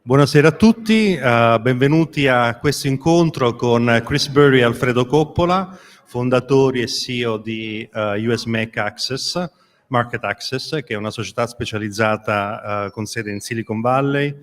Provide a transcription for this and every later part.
Buonasera a tutti, benvenuti a questo incontro con Chris Burry e Alfredo Coppola, fondatori e CEO di US Market Access, che è una società specializzata con sede in Silicon Valley,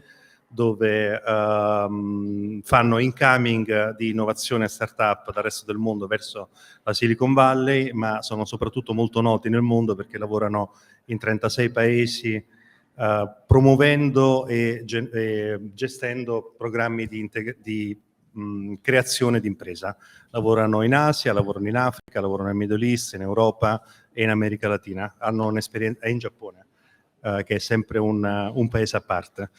dove fanno incoming di innovazione e startup dal resto del mondo verso la Silicon Valley, ma sono soprattutto molto noti nel mondo perché lavorano in 36 paesi, promuovendo e gestendo programmi di creazione di impresa. Lavorano in Asia, lavorano in Africa, lavorano nel Middle East, in Europa e in America Latina. Hanno un'esperienza in Giappone, che è sempre un paese a parte.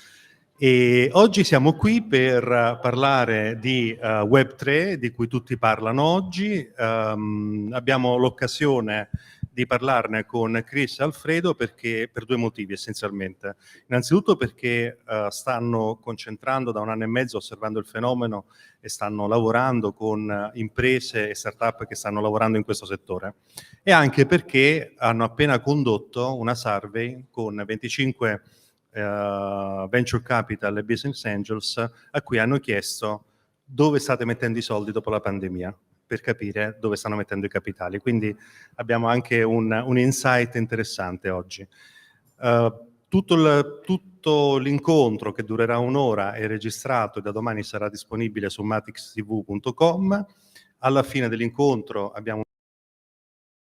E oggi siamo qui per parlare di web3, di cui tutti parlano oggi. Abbiamo l'occasione di parlarne con Chris e Alfredo per due motivi essenzialmente. Innanzitutto perché stanno concentrando da 1 anno e mezzo, osservando il fenomeno, e stanno lavorando con imprese e startup che stanno lavorando in questo settore. E anche perché hanno appena condotto una survey con 25 venture capital e business angels a cui hanno chiesto dove state mettendo i soldi dopo la pandemia, per capire dove stanno mettendo i capitali. Quindi abbiamo anche un insight interessante oggi. Tutto l'incontro, che durerà 1 ora, è registrato e da domani sarà disponibile su matixtv.com. Alla fine dell'incontro abbiamo un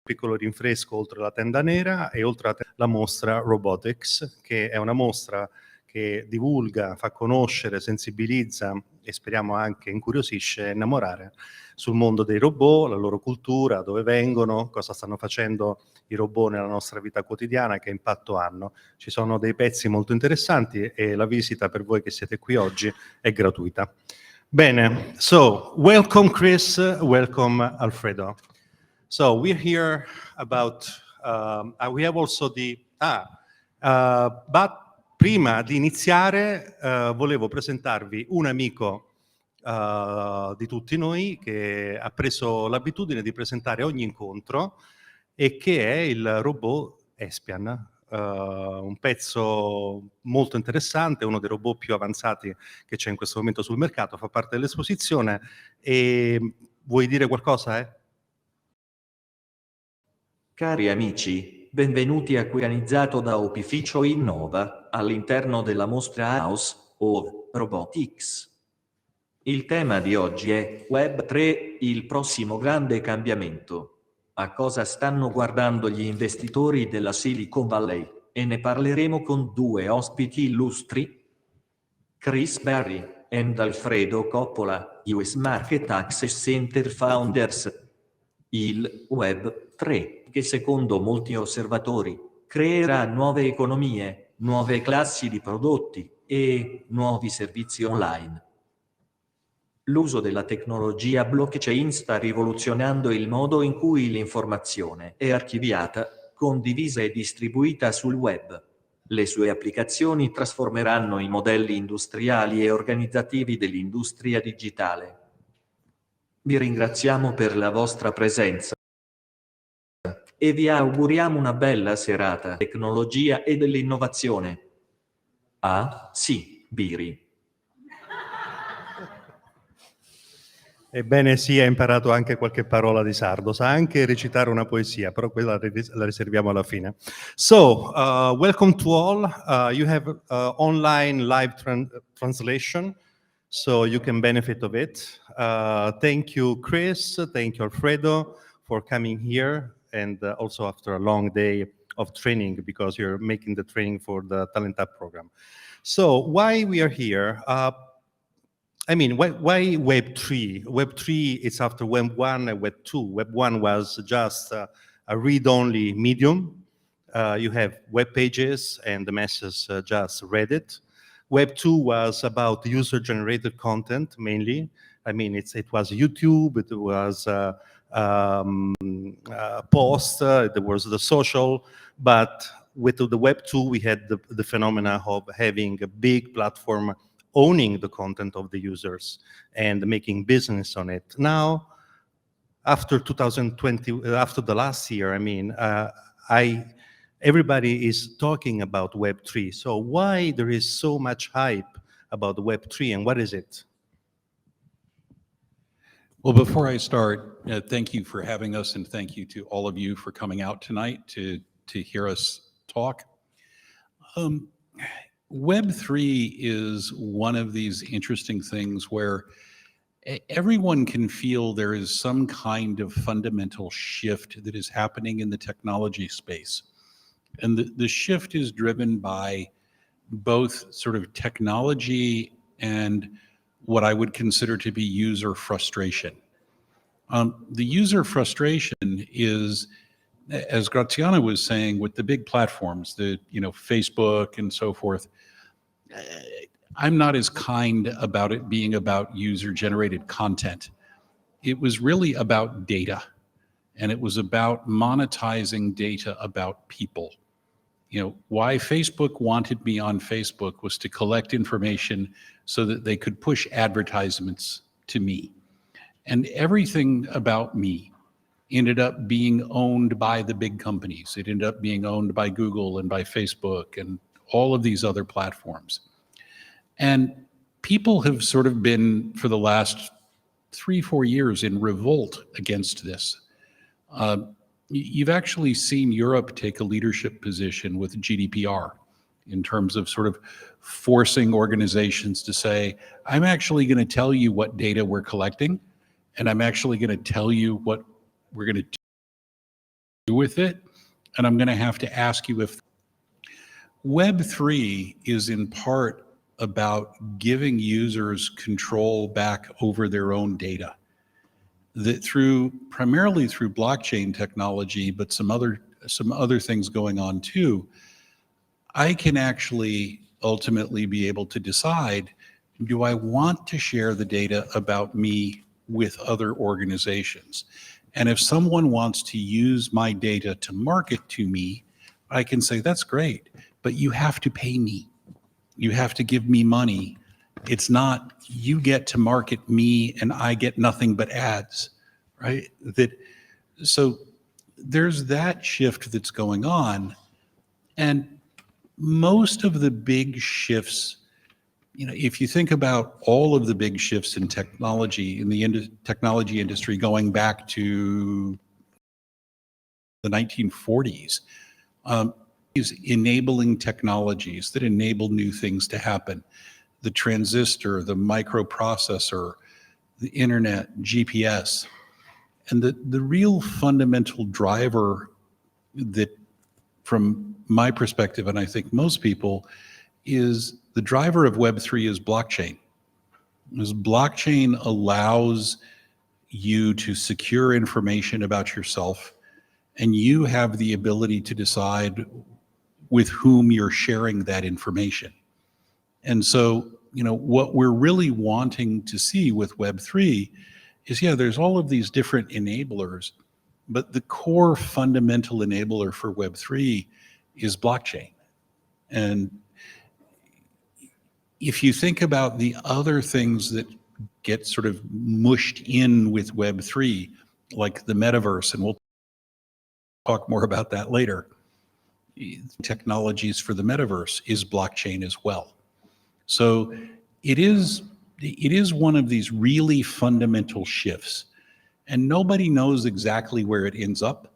piccolo rinfresco oltre la tenda nera e oltre la mostra Robotics, che è una mostra che divulga, fa conoscere, sensibilizza e speriamo anche incuriosisce e innamorare sul mondo dei robot, la loro cultura, dove vengono, cosa stanno facendo i robot nella nostra vita quotidiana, che impatto hanno. Ci sono dei pezzi molto interessanti e la visita per voi che siete qui oggi è gratuita. Bene, so welcome Chris, welcome Alfredo. So we're here about, we have also but prima di iniziare volevo presentarvi un amico di tutti noi che ha preso l'abitudine di presentare ogni incontro e che è il robot Espian, un pezzo molto interessante, uno dei robot più avanzati che c'è in questo momento sul mercato, fa parte dell'esposizione. E vuoi dire qualcosa? Cari amici, benvenuti a organizzato da Opificio Innova, all'interno della mostra House of Robotics. Il tema di oggi è Web3, il prossimo grande cambiamento. A cosa stanno guardando gli investitori della Silicon Valley? E ne parleremo con 2 ospiti illustri, Chris Burry e Alfredo Coppola, US Market Access Center Founders. Il Web3, che secondo molti osservatori, creerà nuove economie, nuove classi di prodotti e nuovi servizi online. L'uso della tecnologia blockchain sta rivoluzionando il modo in cui l'informazione è archiviata, condivisa e distribuita sul web. Le sue applicazioni trasformeranno i modelli industriali e organizzativi dell'industria digitale. Vi ringraziamo per la vostra presenza e vi auguriamo una bella serata tecnologia e dell'innovazione. Ah, sì, Burry. Ebbene sì, ha imparato anche qualche parola di sardo, sa anche recitare una poesia, però quella la riserviamo alla fine. So, welcome to all. You have online live translation, so you can benefit of it. Thank you, Chris. Thank you, Alfredo, for coming here, and also after a long day of training, because you're making the training for the Talent Up program. So, why we are here? I mean, why Web3? Web3 is after Web 1 and Web 2. Web 1 was just a read-only medium. You have web pages and the masses just read it. Web 2 was about user-generated content mainly. I mean, it was YouTube, it was post, there was the social, but with the Web 2 we had the phenomena of having a big platform owning the content of the users and making business on it. Now, after 2020, after the last year, I mean, everybody is talking about Web3. So why there is so much hype about Web3 and what is it? Well, before I start, thank you for having us, and thank you to all of you for coming out tonight to hear us talk. Web3 is one of these interesting things where everyone can feel there is some kind of fundamental shift that is happening in the technology space. And the shift is driven by both sort of technology and what I would consider to be user frustration. The user frustration is, as Graziano was saying, with the big platforms, Facebook and so forth, I'm not as kind about it being about user-generated content. It was really about data, and it was about monetizing data about people. Why Facebook wanted me on Facebook was to collect information so that they could push advertisements to me. And everything about me ended up being owned by the big companies. It ended up being owned by Google and by Facebook and all of these other platforms. And people have sort of been, for the last 3-4 years, in revolt against this. You've actually seen Europe take a leadership position with GDPR in terms of sort of forcing organizations to say, I'm actually going to tell you what data we're collecting, and I'm actually going to tell you what we're going to do with it, and I'm going to have to ask you if. Web3 is in part about giving users control back over their own data. That primarily through blockchain technology, but some other things going on too, I can actually ultimately be able to decide, do I want to share the data about me with other organizations? And if someone wants to use my data to market to me, I can say, that's great, but you have to pay me. You have to give me money. It's not you get to market me and I get nothing but ads, right? So there's that shift that's going on. And most of the big shifts, if you think about all of the big shifts in technology, in the technology industry going back to the 1940s, is enabling technologies that enable new things to happen. The transistor, the microprocessor, the internet, GPS. And the real fundamental driver that, from my perspective, and I think most people, is the driver of Web3 is blockchain. Because blockchain allows you to secure information about yourself, and you have the ability to decide with whom you're sharing that information. And so, what we're really wanting to see with Web3 is, there's all of these different enablers, but the core fundamental enabler for Web3 is blockchain. And if you think about the other things that get sort of mushed in with Web3, like the metaverse, and we'll talk more about that later, technologies for the metaverse is blockchain as well. So it is one of these really fundamental shifts, and nobody knows exactly where it ends up.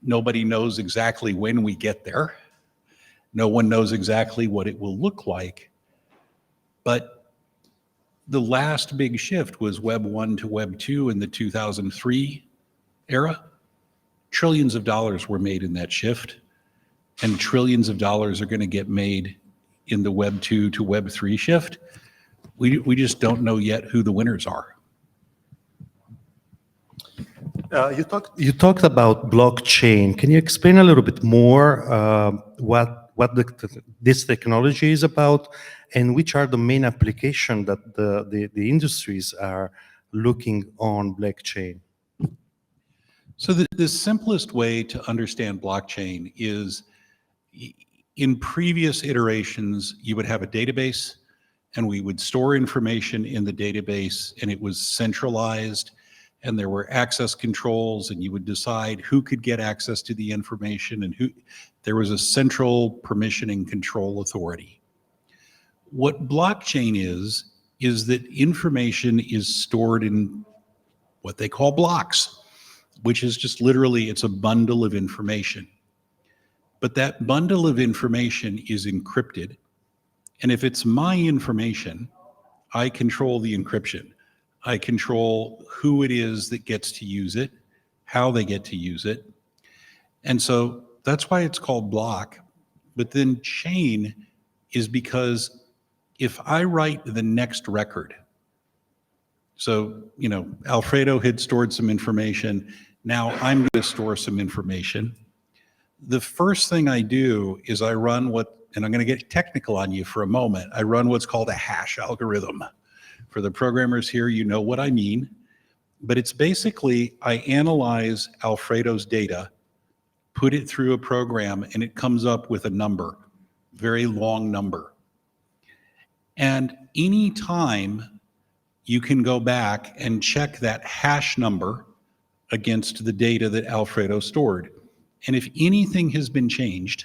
Nobody knows exactly when we get there. No one knows exactly what it will look like. But the last big shift was Web 1 to Web 2 in the 2003 era. Trillions of dollars were made in that shift, and trillions of dollars are going to get made in the Web 2 to Web 3 shift. We just don't know yet who the winners are. You talked about blockchain. Can you explain a little bit more what this technology is about, and which are the main applications that the industries are looking on blockchain? So the simplest way to understand blockchain is, in previous iterations, you would have a database, and we would store information in the database, and it was centralized, and there were access controls, and you would decide who could get access to the information, and there was a central permissioning control authority. What blockchain is that information is stored in what they call blocks, which is just literally, it's a bundle of information. But that bundle of information is encrypted. And if it's my information, I control the encryption. I control who it is that gets to use it, how they get to use it. And so that's why it's called block. But then chain is because if I write the next record, so, Alfredo had stored some information. Now I'm going to store some information. The first thing I do is I run and I'm going to get technical on you for a moment. I run what's called a hash algorithm. For the programmers here, you know what I mean. But it's basically, I analyze Alfredo's data, put it through a program, and it comes up with a number, very long number. And any time you can go back and check that hash number against the data that Alfredo stored. And if anything has been changed,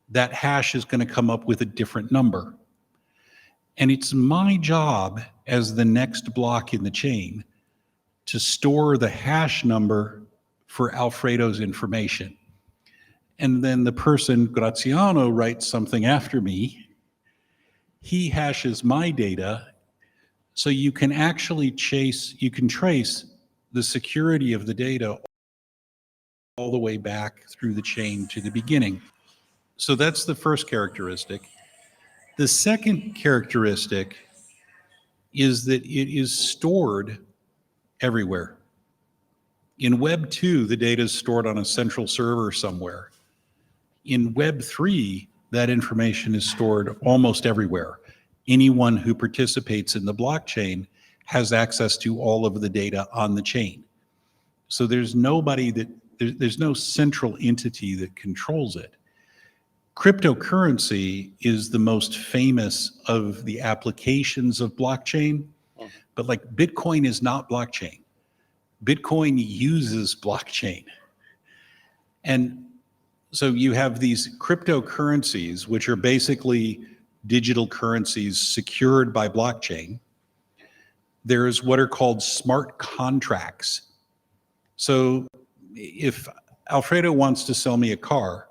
that hash is going to come up with a different number. And it's my job as the next block in the chain to store the hash number for Alfredo's information. And then the person, Graziano, writes something after me. He hashes my data. So you can actually trace the security of the data all the way back through the chain to the beginning. So that's the first characteristic. The second characteristic is that it is stored everywhere. In Web 2, the data is stored on a central server somewhere. In Web 3, that information is stored almost everywhere. Anyone who participates in the blockchain has access to all of the data on the chain. So there's no central entity that controls it. Cryptocurrency is the most famous of the applications of blockchain, but like Bitcoin is not blockchain. Bitcoin uses blockchain. And so you have these cryptocurrencies, which are basically digital currencies secured by blockchain. There's what are called smart contracts. So if Alfredo wants to sell me a car,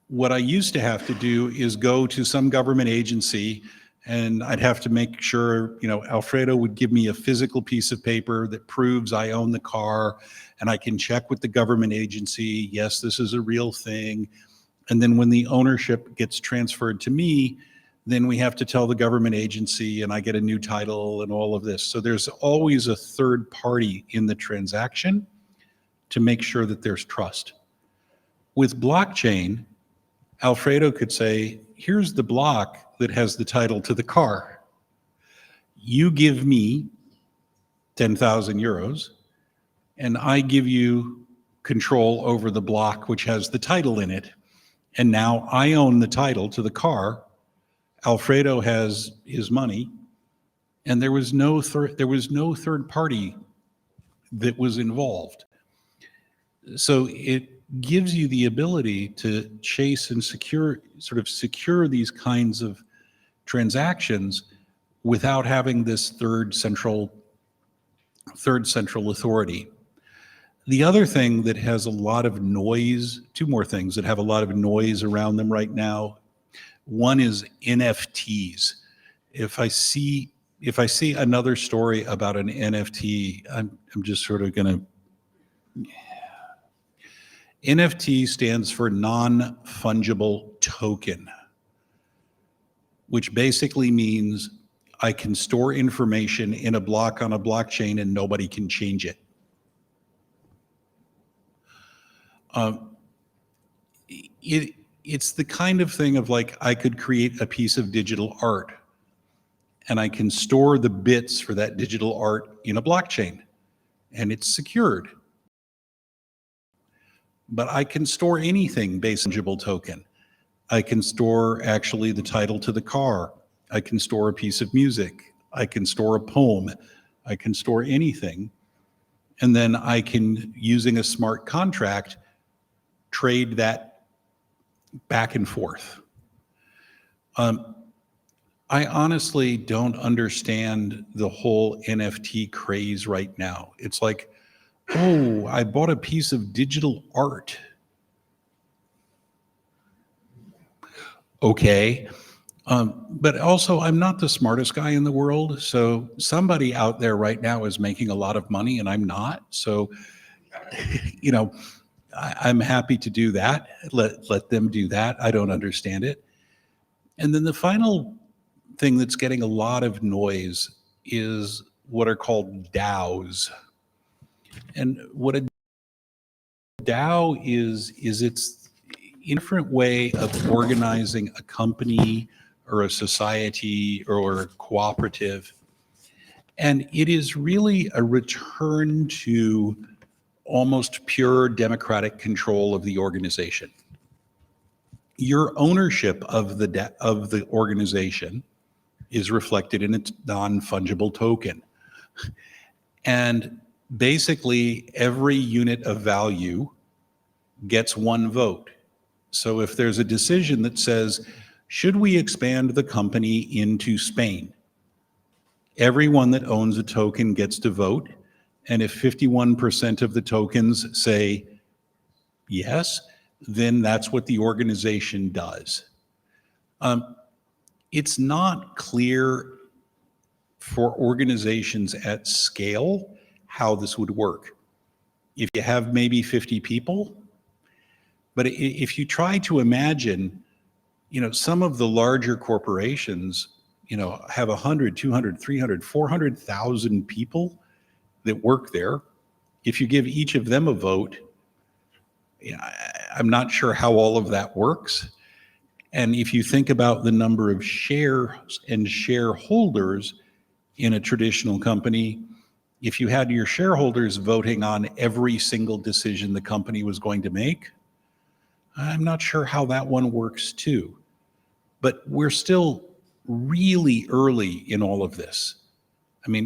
what I used to have to do is go to some government agency, and I'd have to make sure, Alfredo would give me a physical piece of paper that proves I own the car, and I can check with the government agency, yes, this is a real thing. And then when the ownership gets transferred to me, then we have to tell the government agency, and I get a new title and all of this. So there's always a third party in the transaction to make sure that there's trust. With blockchain, Alfredo could say, here's the block that has the title to the car. You give me 10,000 euros, and I give you control over the block which has the title in it. And now I own the title to the car. Alfredo has his money, and there was no third party that was involved. So it gives you the ability to chase and secure these kinds of transactions without having this third central authority. The other thing that has a lot of noise, two more things that have a lot of noise around them right now. One is NFTs. If I see another story about an NFT, I'm just sort of going to. NFT stands for non-fungible token, which basically means I can store information in a block on a blockchain and nobody can change it. It's the kind of thing of like, I could create a piece of digital art and I can store the bits for that digital art in a blockchain and it's secured. But I can store anything based on fungible token. I can store actually the title to the car. I can store a piece of music. I can store a poem. I can store anything. And then I can, using a smart contract, trade that back and forth. I honestly don't understand the whole NFT craze right now. It's like, oh, I bought a piece of digital art. Okay. But also, I'm not the smartest guy in the world. So somebody out there right now is making a lot of money and I'm not. So, you know, I'm happy to do that. Let them do that. I don't understand it. And then the final thing that's getting a lot of noise is what are called DAOs. And what a DAO is it's a different way of organizing a company or a society or a cooperative. And it is really a return to almost pure democratic control of the organization. Your ownership of the organization is reflected in its non-fungible token. And basically, every unit of value gets one vote. So if there's a decision that says, should we expand the company into Spain? Everyone that owns a token gets to vote. And if 51% of the tokens say yes, then that's what the organization does. It's not clear for organizations at scale how this would work. If you have maybe 50 people, but if you try to imagine, some of the larger corporations, have 100, 200, 300, 400,000 people that work there. If you give each of them a vote, I'm not sure how all of that works. And if you think about the number of shares and shareholders in a traditional company, if you had your shareholders voting on every single decision the company was going to make, I'm not sure how that one works too. But we're still really early in all of this. I mean,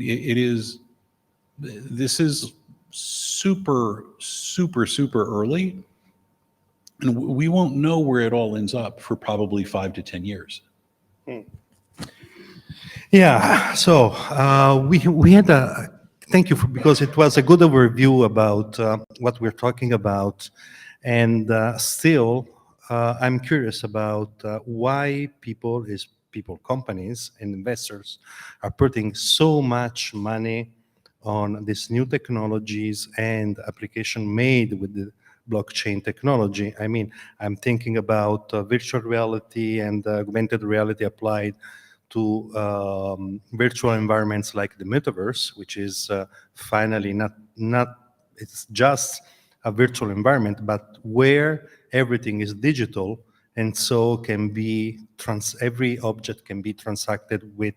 this is super, super, super early. And we won't know where it all ends up for probably 5 to 10 years. Yeah, so we had thank you because it was a good overview about what we're talking about. And still, I'm curious about why people, companies and investors are putting so much money on these new technologies and application made with the blockchain technology. I mean, I'm thinking about virtual reality and augmented reality applied to virtual environments like the metaverse, which is finally not it's just a virtual environment, but where everything is digital, and so can be every object can be transacted with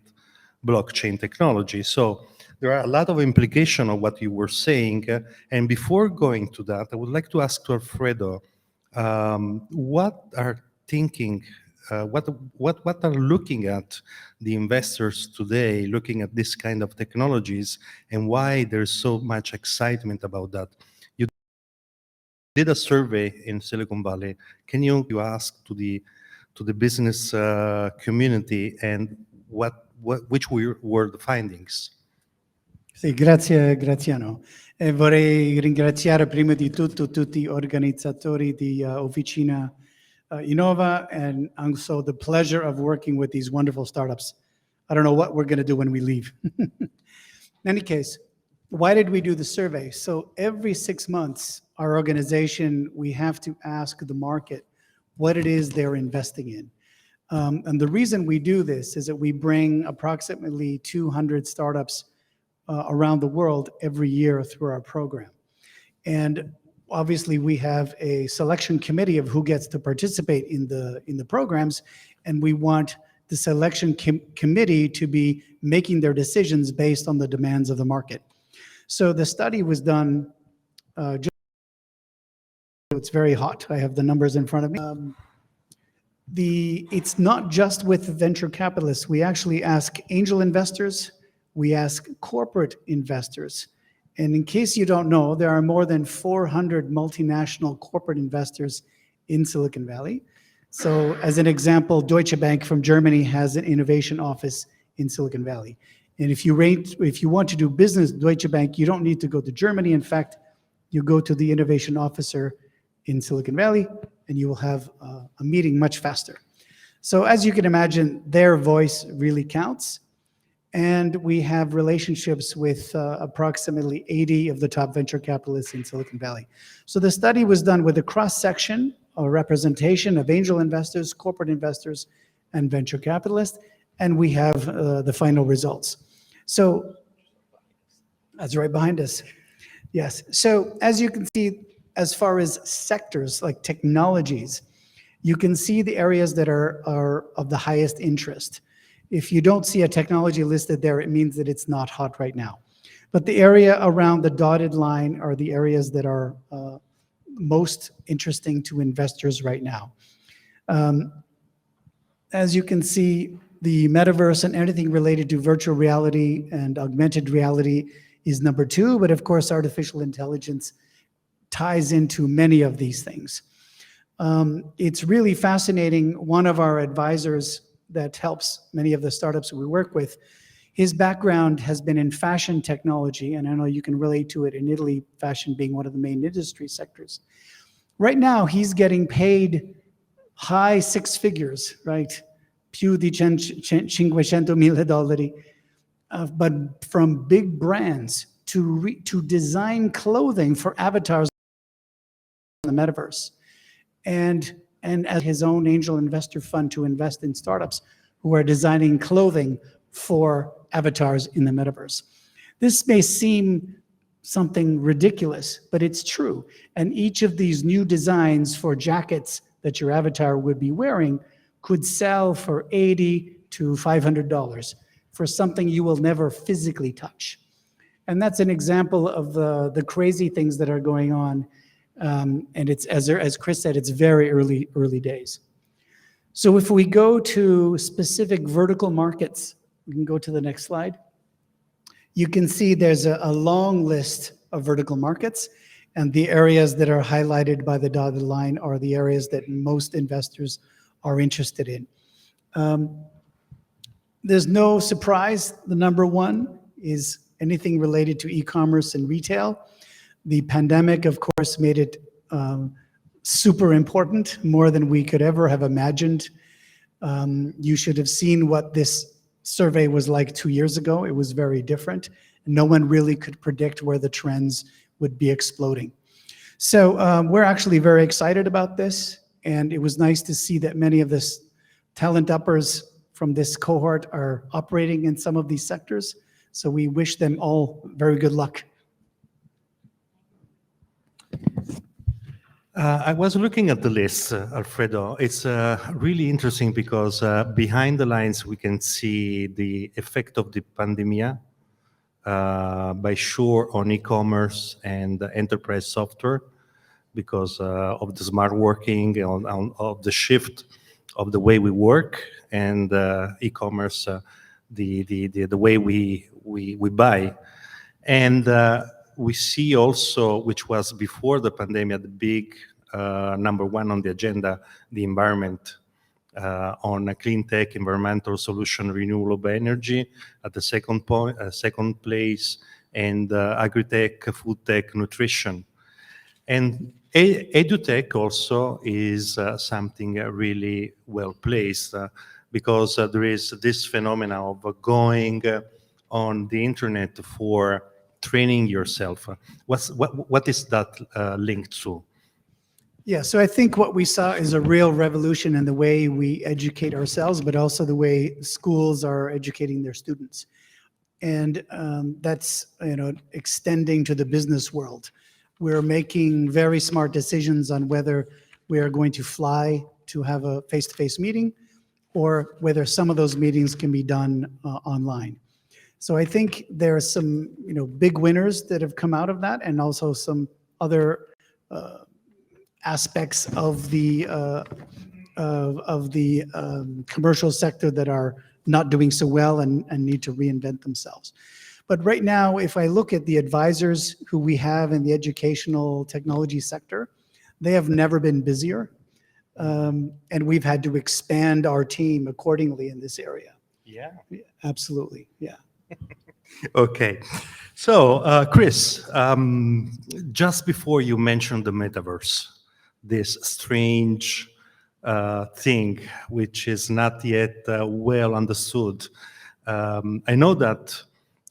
blockchain technology. So there are a lot of implications of what you were saying. And before going to that, I would like to ask to Alfredo, what are thinking, what are looking at the investors today, looking at this kind of technologies, and why there's so much excitement about that? You did a survey in Silicon Valley. Can you ask to the business community, and which were the findings? Sì, grazie Graziano. E vorrei ringraziare prima di tutto tutti gli organizzatori di Officina Innova, and also the pleasure of working with these wonderful startups. I don't know what we're going to do when we leave. In any case, why did we do the survey? So every 6 months, our organization, we have to ask the market what it is they're investing in. And the reason we do this is that we bring approximately 200 startups around the world every year through our program. And obviously we have a selection committee of who gets to participate in the programs, and we want the selection committee to be making their decisions based on the demands of the market. So the study was done, it's very hot. I have the numbers in front of me. It's not just with venture capitalists. We actually ask angel investors, we ask corporate investors. And in case you don't know, there are more than 400 multinational corporate investors in Silicon Valley. So as an example, Deutsche Bank from Germany has an innovation office in Silicon Valley. And if you want to do business with Deutsche Bank, you don't need to go to Germany. In fact, you go to the innovation officer in Silicon Valley, and you will have a meeting much faster. So as you can imagine, their voice really counts. And we have relationships with approximately 80 of the top venture capitalists in Silicon Valley. So the study was done with a cross-section, a representation of angel investors, corporate investors, and venture capitalists, and we have the final results. So that's right behind us. Yes. So as you can see, as far as sectors like technologies, you can see the areas that are of the highest interest. If you don't see a technology listed there, it means that it's not hot right now. But the area around the dotted line are the areas that are most interesting to investors right now. As you can see, the metaverse and anything related to virtual reality and augmented reality is number 2, but of course, artificial intelligence ties into many of these things. It's really fascinating. One of our advisors that helps many of the startups we work with, his background has been in fashion technology, and I know you can relate to it in Italy, fashion being one of the main industry sectors. Right now, he's getting paid high 6 figures, right? Più di $500,000, but from big brands to design clothing for avatars in the metaverse. And as his own angel investor fund to invest in startups who are designing clothing for avatars in the metaverse. This may seem something ridiculous, but it's true. And each of these new designs for jackets that your avatar would be wearing could sell for $80 to $500 for something you will never physically touch. And that's an example of the crazy things that are going on. And it's, as Chris said, it's very early days. So if we go to specific vertical markets, we can go to the next slide. You can see there's a long list of vertical markets, and the areas that are highlighted by the dotted line are the areas that most investors are interested in. There's no surprise. The number 1 is anything related to e-commerce and retail. The pandemic, of course, made it super important, more than we could ever have imagined. You should have seen what this survey was like 2 years ago. It was very different. No one really could predict where the trends would be exploding. So we're actually very excited about this. And it was nice to see that many of the talent uppers from this cohort are operating in some of these sectors. So we wish them all very good luck. I was looking at the list, Alfredo. It's really interesting because behind the lines we can see the effect of the pandemia by sure on e-commerce and enterprise software because of the smart working, of the shift of the way we work, and e-commerce, the way we buy. And we see also, which was before the pandemic, the big number 1 on the agenda, the environment, on a clean tech, environmental solution, renewable energy at the second place, and agri-tech, food tech, nutrition. And edutech also is something really well placed because there is this phenomena of going on the internet for training yourself. What is that linked to? Yeah, so I think what we saw is a real revolution in the way we educate ourselves, but also the way schools are educating their students. And that's extending to the business world. We're making very smart decisions on whether we are going to fly to have a face-to-face meeting or whether some of those meetings can be done online. So I think there are some big winners that have come out of that, and also some other aspects of the commercial sector that are not doing so well and need to reinvent themselves. But right now, if I look at the advisors who we have in the educational technology sector, they have never been busier. And we've had to expand our team accordingly in this area. Yeah. Absolutely, yeah. Okay. So, Chris, just before you mentioned the metaverse, this strange thing which is not yet well understood, I know that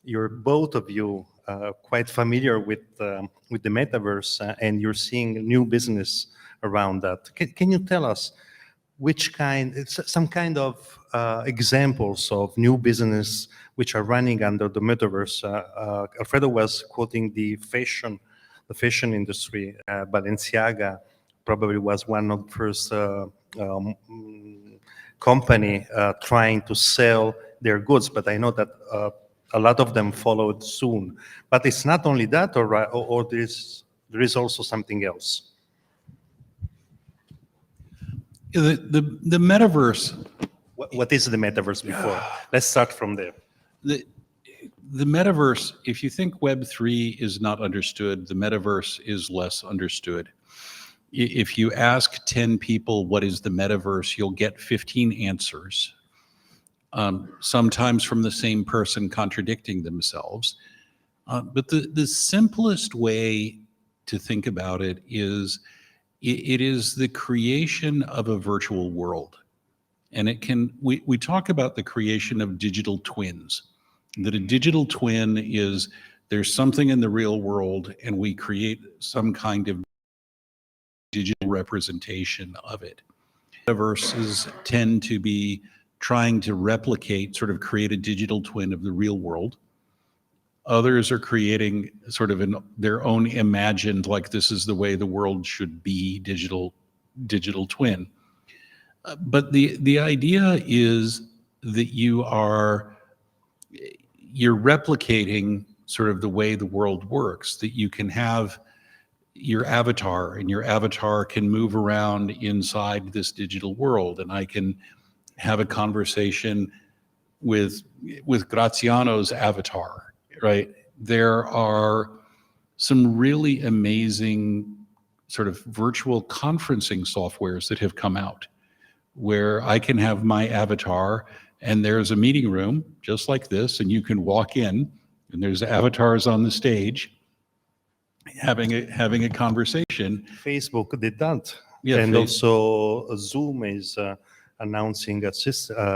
you're both of you quite familiar with the metaverse, and you're seeing new business around that. Can you tell us some kind of examples of new business which are running under the metaverse? Alfredo was quoting the fashion industry. Balenciaga probably was one of the first company trying to sell their goods, but I know that a lot of them followed soon. But it's not only that, or there is also something else. The metaverse. What is the metaverse before? Let's start from there. The metaverse, if you think web3 is not understood, the metaverse is less understood. If you ask 10 people what is the metaverse, you'll get 15 answers, sometimes from the same person contradicting themselves. But the simplest way to think about it is it is the creation of a virtual world. And we talk about the creation of digital twins, that a digital twin is there's something in the real world and we create some kind of digital representation of it. Metaverses tend to be trying to replicate, sort of create a digital twin of the real world. Others are creating sort of their own imagined, like this is the way the world should be, digital twin. But the idea is that you're replicating sort of the way the world works, that you can have your avatar, and your avatar can move around inside this digital world, and I can have a conversation with Graziano's avatar, right? There are some really amazing sort of virtual conferencing softwares that have come out where I can have my avatar and there's a meeting room just like this, and you can walk in and there's avatars on the stage having a conversation. Facebook did that. Yeah, and also Zoom is announcing a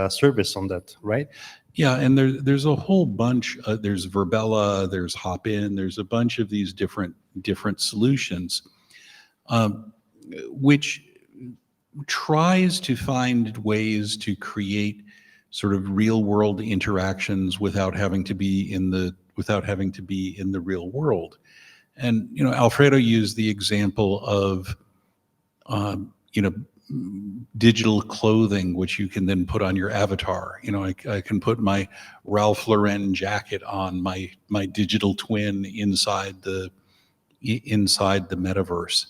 service on that, right? Yeah, and there's a whole bunch. There's Verbella, there's Hopin, there's a bunch of these different solutions, which tries to find ways to create sort of real world interactions without having to be in the real world. And Alfredo used the example of digital clothing, which you can then put on your avatar. I can put my Ralph Lauren jacket on my digital twin inside the metaverse.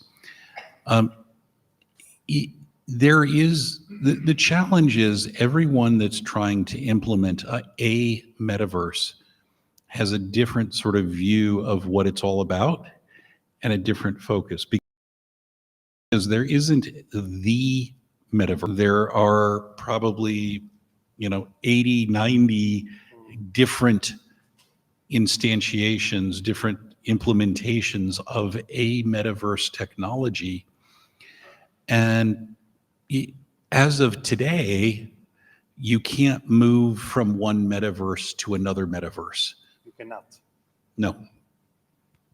There is the challenge is everyone that's trying to implement a metaverse has a different sort of view of what it's all about and a different focus, because there isn't the metaverse. There are probably 80, 90 different instantiations, different implementations of a metaverse technology. And as of today, you can't move from one metaverse to another metaverse. You cannot. No.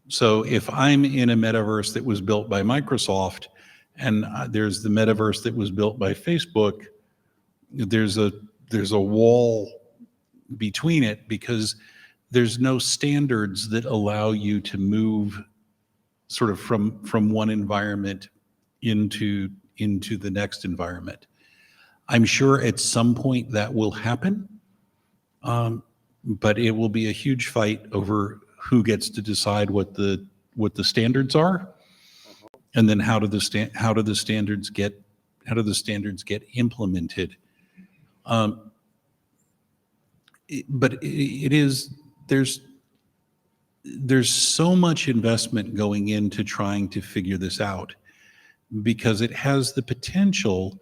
So if I'm in a metaverse that was built by Microsoft, and there's the metaverse that was built by Facebook, there's a wall between it, because there's no standards that allow you to move sort of from one environment into the next environment. I'm sure at some point that will happen, but it will be a huge fight over who gets to decide what the standards are, and then how do the standards get implemented. But there's so much investment going into trying to figure this out because it has the potential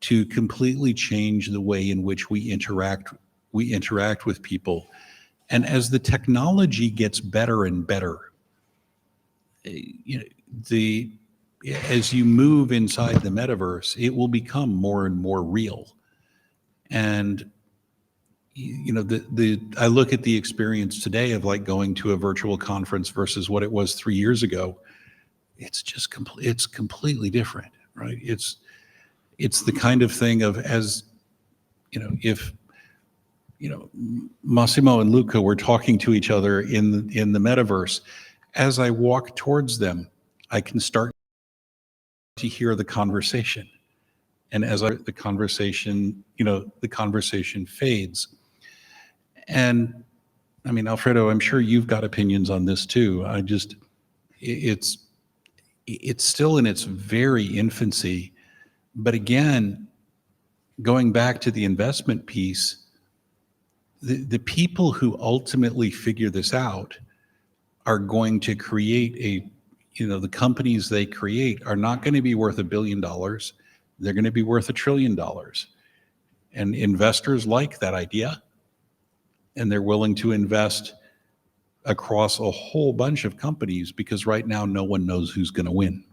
to completely change the way in which we interact with people. And as the technology gets better and better, you know, as you move inside the metaverse, it will become more and more real. And you know, I look at the experience today of like going to a virtual conference versus what it was 3 years ago. It's just it's completely different, right? It's the kind of thing of, as you know, if you know, Massimo and Luca were talking to each other in the metaverse, as I walk towards them, I can start to hear the conversation. And as the conversation, you know, the conversation fades. And I mean, Alfredo, I'm sure you've got opinions on this too. It's still in its very infancy. But again, going back to the investment piece, the people who ultimately figure this out are going to create the companies they create are not going to be worth $1 billion. They're going to be worth $1 trillion. And investors like that idea, and they're willing to invest across a whole bunch of companies because right now no one knows who's going to win.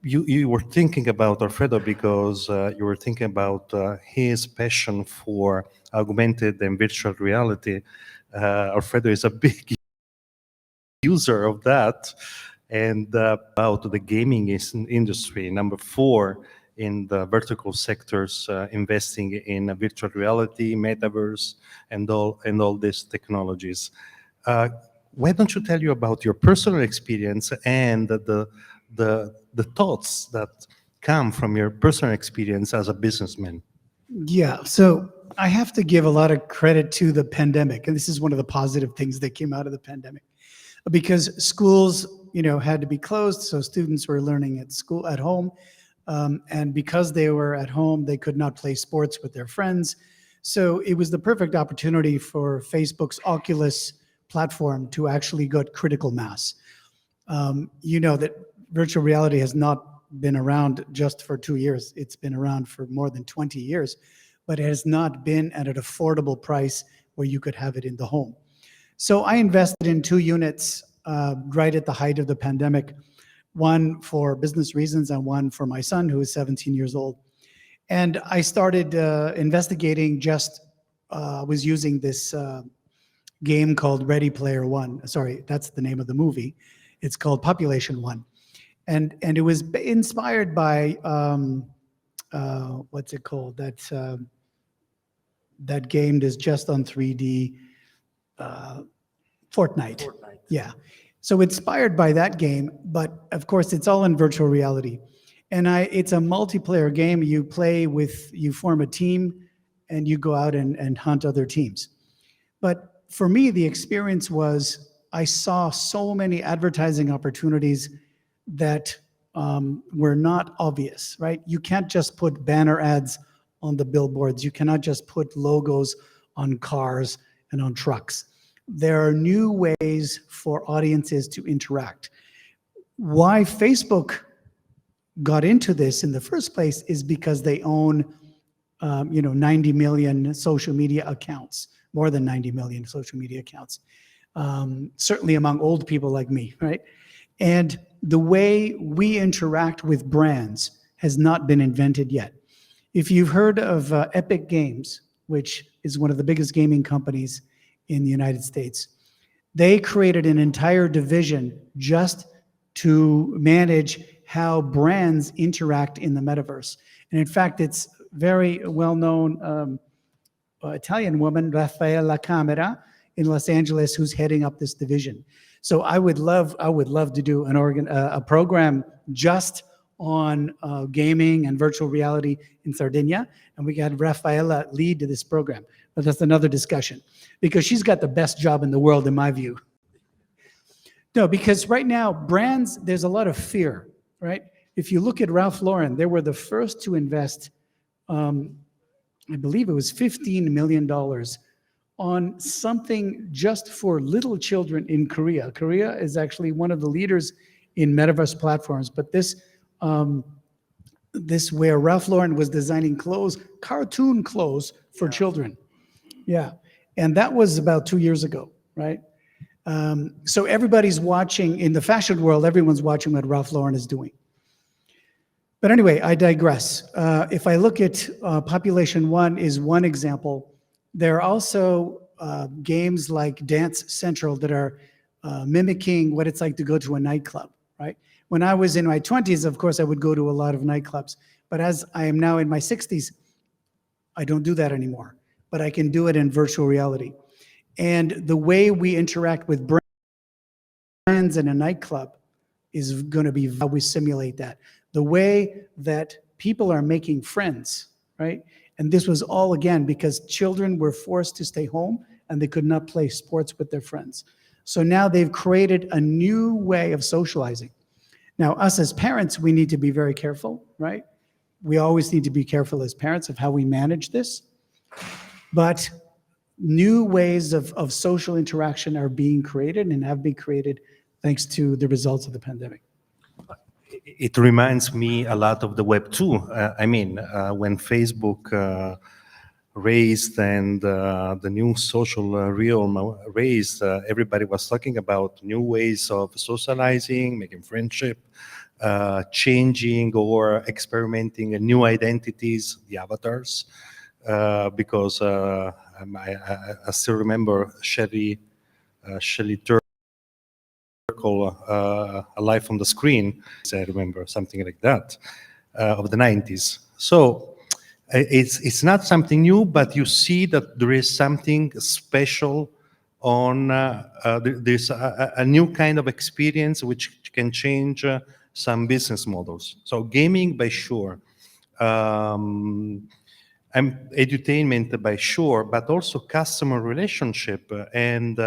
You were thinking about Alfredo because you were thinking about his passion for augmented and virtual reality. Alfredo is a big user of that, and about the gaming industry, number 4 in the vertical sectors, investing in virtual reality, metaverse, and all these technologies. Why don't you tell you about your personal experience and the thoughts that come from your personal experience as a businessman? Yeah, so I have to give a lot of credit to the pandemic, and this is one of the positive things that came out of the pandemic, because schools, you know, had to be closed, so students were learning at home, and because they were at home, they could not play sports with their friends. So it was the perfect opportunity for Facebook's Oculus platform to actually get critical mass. You know that virtual reality has not been around just for 2 years. It's been around for more than 20 years, but it has not been at an affordable price where you could have it in the home. So I invested in 2 units right at the height of the pandemic, one for business reasons and one for my son, who is 17 years old. And I started investigating, was using this game called Ready Player One. Sorry, that's the name of the movie. It's called Population One. And it was inspired by, what's it called? That game that's just on 3D, Fortnite. Yeah. So inspired by that game, but of course it's all in virtual reality. And it's a multiplayer game. You form a team and you go out and hunt other teams. But for me, the experience was I saw so many advertising opportunities that were not obvious, right? You can't just put banner ads on the billboards. You cannot just put logos on cars and on trucks. There are new ways for audiences to interact. Why Facebook got into this in the first place is because they own 90 million social media accounts, more than 90 million social media accounts, certainly among old people like me, right? And the way we interact with brands has not been invented yet. If you've heard of Epic Games, which is one of the biggest gaming companies in the United States, they created an entire division just to manage how brands interact in the metaverse. And in fact, it's very well-known Italian woman, Raffaella Camera, in Los Angeles, who's heading up this division. So I would love to do a program just on gaming and virtual reality in Sardinia, and we got Raffaella lead to this program. But that's another discussion, because she's got the best job in the world, in my view. No, because right now, brands, there's a lot of fear, right? If you look at Ralph Lauren, they were the first to invest, I believe it was $15 million on something just for little children in Korea. Korea is actually one of the leaders in metaverse platforms, but this where Ralph Lauren was designing clothes, cartoon clothes for children. Yeah, and that was about 2 years ago, right? So everybody's watching, in the fashion world, everyone's watching what Ralph Lauren is doing. But anyway, I digress. If I look at Population One is one example. There are also games like Dance Central that are mimicking what it's like to go to a nightclub, right? When I was in my 20s, of course, I would go to a lot of nightclubs. But as I am now in my 60s, I don't do that anymore. But I can do it in virtual reality. And the way we interact with brands in a nightclub is going to be how we simulate that. The way that people are making friends, right? And this was all, again, because children were forced to stay home and they could not play sports with their friends. So now they've created a new way of socializing. Now, us as parents, we need to be very careful, right? We always need to be careful as parents of how we manage this. But new ways of social interaction are being created and have been created thanks to the results of the pandemic. It reminds me a lot of the Web2. When Facebook raised and the new social realm raised, everybody was talking about new ways of socializing, making friendship, changing or experimenting new identities, the avatars, because I still remember Shelley A Life on the Screen, I remember something like that, of the 90s. So it's not something new, but you see that there is something special on, there's a new kind of experience which can change some business models. So gaming, by sure, edutainment, by sure, but also customer relationship and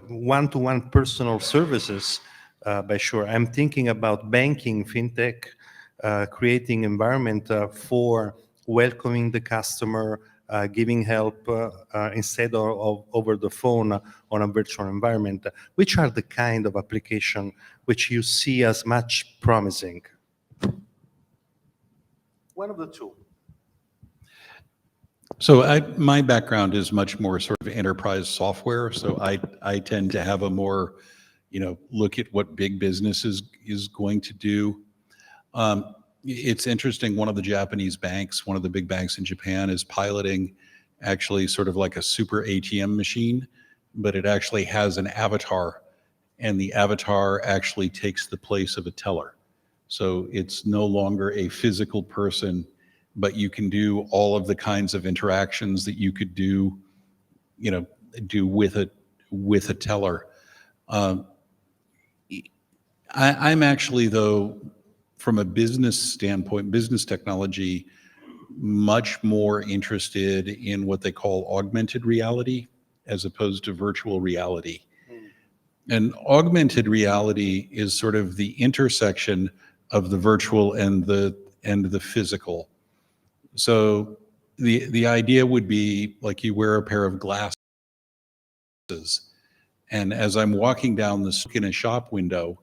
one-to-one personal services, by sure. I'm thinking about banking, fintech, creating environment for welcoming the customer, giving help instead of over the phone on a virtual environment. Which are the kind of application which you see as much promising? One of the two. So my background is much more sort of enterprise software. So I tend to have a more, look at what big business is going to do. It's interesting, one of the Japanese banks, one of the big banks in Japan, is piloting actually sort of like a super ATM machine, but it actually has an avatar, and the avatar actually takes the place of a teller. So it's no longer a physical person, but you can do all of the kinds of interactions that you could do, do with a teller. I'm actually, though, from a business standpoint, business technology, much more interested in what they call augmented reality as opposed to virtual reality. And augmented reality is sort of the intersection of the virtual and the physical. So the idea would be like you wear a pair of glasses, and as I'm walking down the street in a shop window,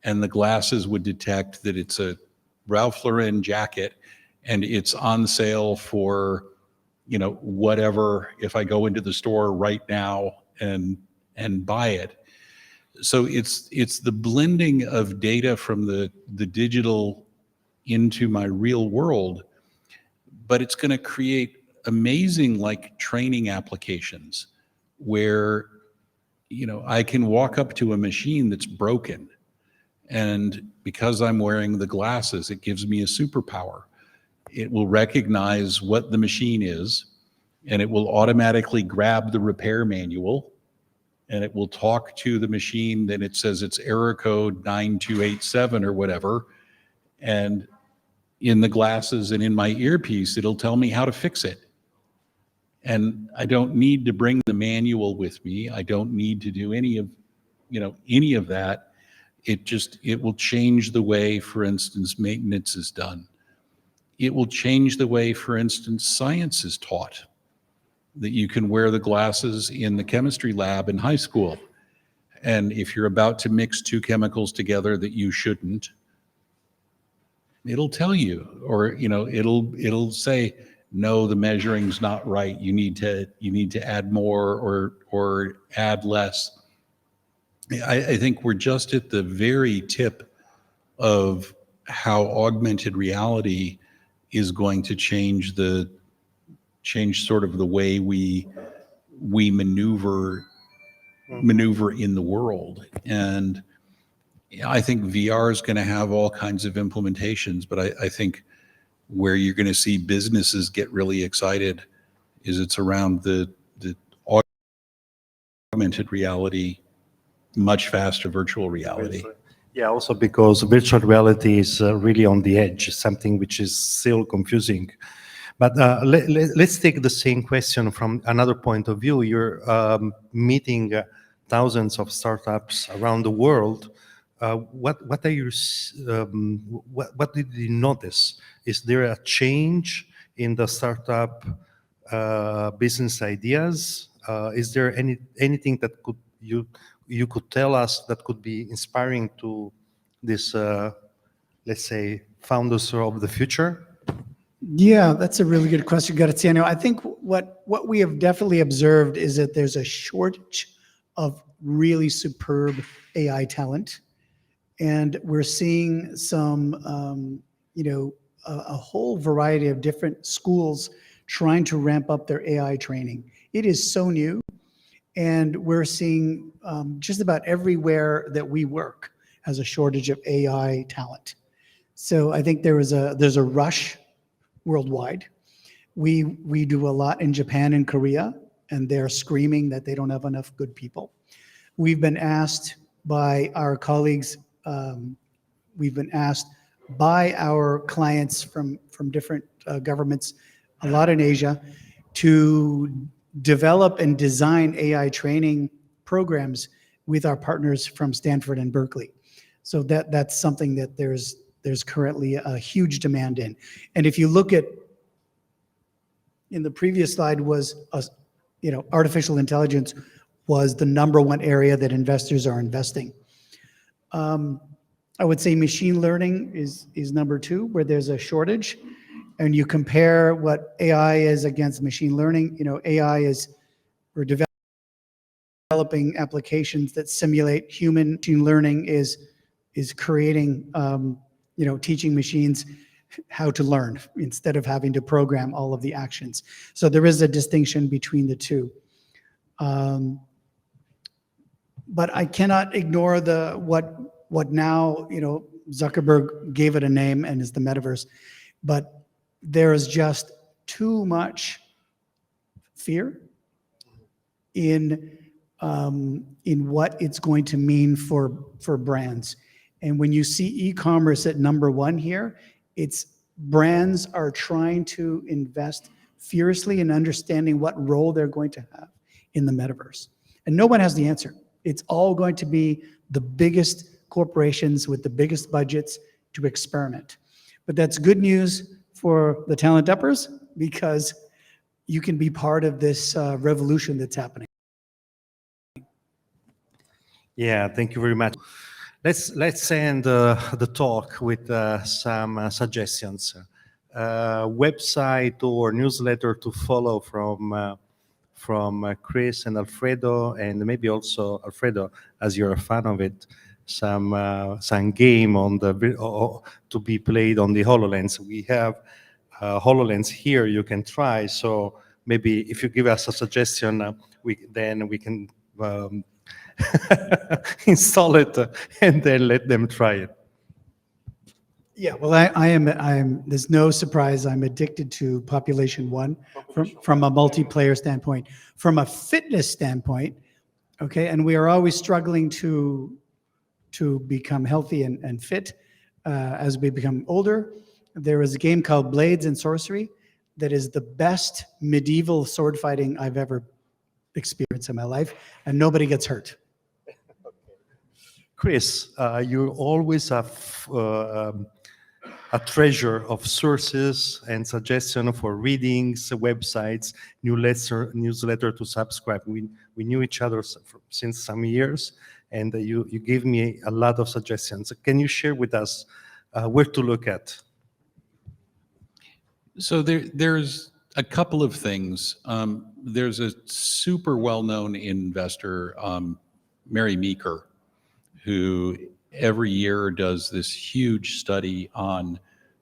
and the glasses would detect that it's a Ralph Lauren jacket and it's on sale for, whatever, if I go into the store right now and buy it. So it's the blending of data from the digital into my real world, but it's going to create amazing training applications where, I can walk up to a machine that's broken, and because I'm wearing the glasses, it gives me a superpower. It will recognize what the machine is, and it will automatically grab the repair manual, and it will talk to the machine. Then it says it's error code 9287 or whatever. And in the glasses and in my earpiece, it'll tell me how to fix it. And I don't need to bring the manual with me. I don't need to do any of that. It will change the way, for instance, maintenance is done. It will change the way, for instance, science is taught, that you can wear the glasses in the chemistry lab in high school. And if you're about to mix two chemicals together that you shouldn't, it'll tell you, or, you know, it'll say, no, the measuring's not right. You need to add more or add less. I think we're just at the very tip of how augmented reality is going to change sort of the way we maneuver in the world. And I think VR is going to have all kinds of implementations, but I think where you're going to see businesses get really excited is it's around the augmented reality, much faster virtual reality. Yeah, also because virtual reality is really on the edge, something which is still confusing. But let's take the same question from another point of view. You're meeting thousands of startups around the world. What are your what did you notice? Is there a change in the startup business ideas? Is there anything that you could tell us that could be inspiring to this, let's say, founders of the future? Yeah, that's a really good question, Graziano. I think what we have definitely observed is that there's a shortage of really superb AI talent. And we're seeing some, a whole variety of different schools trying to ramp up their AI training. It is so new. And we're seeing just about everywhere that we work has a shortage of AI talent. So I think there's a rush worldwide. We do a lot in Japan and Korea, and they're screaming that they don't have enough good people. We've been asked by our colleagues, we've been asked by our clients from different governments, a lot in Asia, to develop and design AI training programs with our partners from Stanford and Berkeley. So that's something that there's currently a huge demand in. And if you look at, in the previous slide was, artificial intelligence was the #1 area that investors are investing. I would say machine learning is #2, where there's a shortage. And you compare what AI is against machine learning, we're developing applications that simulate human. Machine learning is creating, teaching machines how to learn instead of having to program all of the actions. So there is a distinction between the two. But I cannot ignore what now, Zuckerberg gave it a name and is the metaverse, but there is just too much fear in what it's going to mean for brands. And when you see e-commerce at #1 here, it's brands are trying to invest fiercely in understanding what role they're going to have in the metaverse. And no one has the answer. It's all going to be the biggest corporations with the biggest budgets to experiment. But that's good news for the talent uppers, because you can be part of this revolution that's happening. Yeah, thank you very much. Let's end the talk with some suggestions. Website or newsletter to follow from Chris and Alfredo, and maybe also Alfredo, as you're a fan of it, some game on to be played on the HoloLens. We have HoloLens here you can try. So maybe if you give us a suggestion, we can install it and then let them try it. Yeah, well, I am. There's no surprise. I'm addicted to Population One from a multiplayer standpoint, from a fitness standpoint. Okay, and we are always struggling to become healthy and fit as we become older. There is a game called Blades and Sorcery that is the best medieval sword fighting I've ever experienced in my life, and nobody gets hurt. Chris, you always have a treasure of sources and suggestions for readings, websites, newsletter to subscribe. We knew each other since some years, and you gave me a lot of suggestions. Can you share with us where to look at? So there's a couple of things. There's a super well-known investor, Mary Meeker, who every year does this huge study on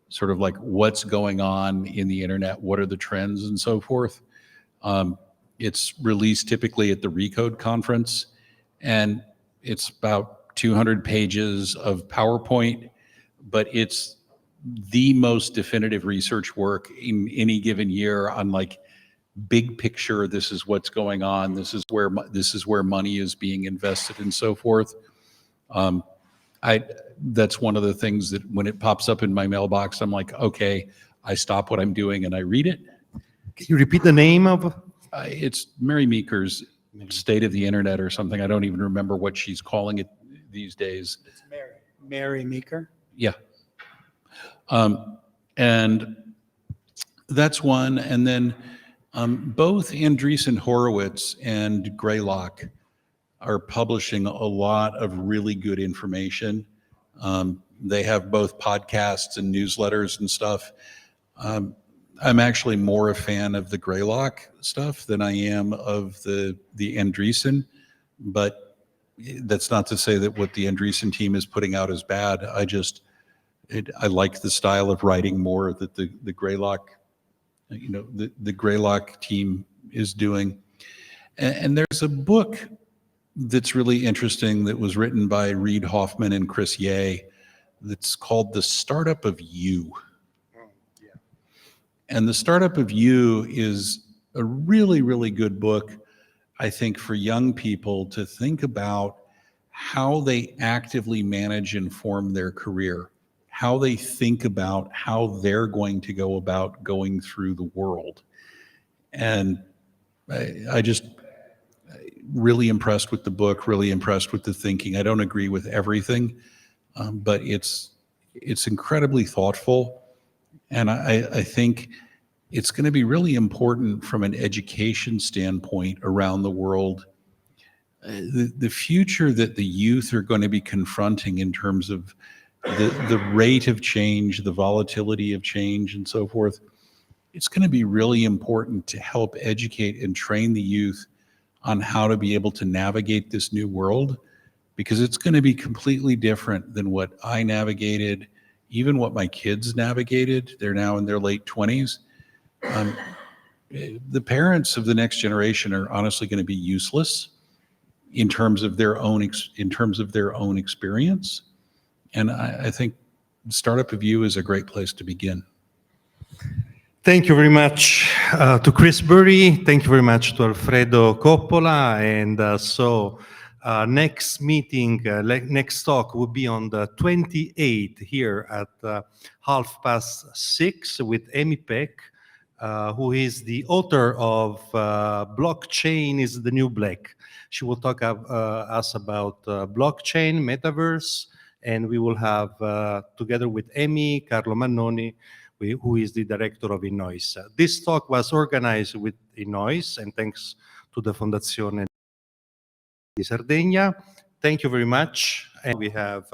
sort of like what's going on in the internet, what are the trends and so forth. It's released typically at the Recode conference, and it's about 200 pages of PowerPoint, but it's the most definitive research work in any given year on like big picture. This is what's going on. This is where money is being invested and so forth. That's one of the things that when it pops up in my mailbox, I'm like, okay, I stop what I'm doing and I read it. Can you repeat the name of? It's Mary Meeker's State of the Internet or something. I don't even remember what she's calling it these days. It's Mary Meeker. Yeah. And that's one. And then both Andreessen Horowitz and Greylock are publishing a lot of really good information. They have both podcasts and newsletters and stuff. I'm actually more a fan of the Greylock stuff than I am of the Andreessen, but that's not to say that what the Andreessen team is putting out is bad. I like the style of writing more that the Greylock, the Greylock team is doing. And there's a book that's really interesting that was written by Reid Hoffman and Chris Ye that's called The Startup of You. And The Startup of You is a really, really good book, I think, for young people to think about how they actively manage and form their career, how they think about how they're going to go about going through the world. And I just really impressed with the book, really impressed with the thinking. I don't agree with everything, but it's incredibly thoughtful. And I think it's going to be really important from an education standpoint around the world. The future that the youth are going to be confronting in terms of the rate of change, the volatility of change and so forth, it's going to be really important to help educate and train the youth on how to be able to navigate this new world, because it's going to be completely different than what I navigated, even what my kids navigated. They're now in their late 20s. The parents of the next generation are honestly going to be useless in terms of their own experience. And I think Startup of You is a great place to begin. Thank you very much to Chris Burry. Thank you very much to Alfredo Coppola. And so next meeting, next talk will be on the 28th here at 6:30 with Amy Peck, who is the author of Blockchain is the New Black. She will talk us about blockchain, metaverse, and we will have, together with Amy, Carlo Mannoni, who is the director of Innois. This talk was organized with Innois, and thanks to the Fondazione di Sardegna. Thank you very much. And we have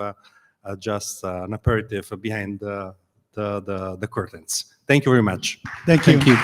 just an aperitif behind the curtains. Thank you very much. Thank you. Thank you.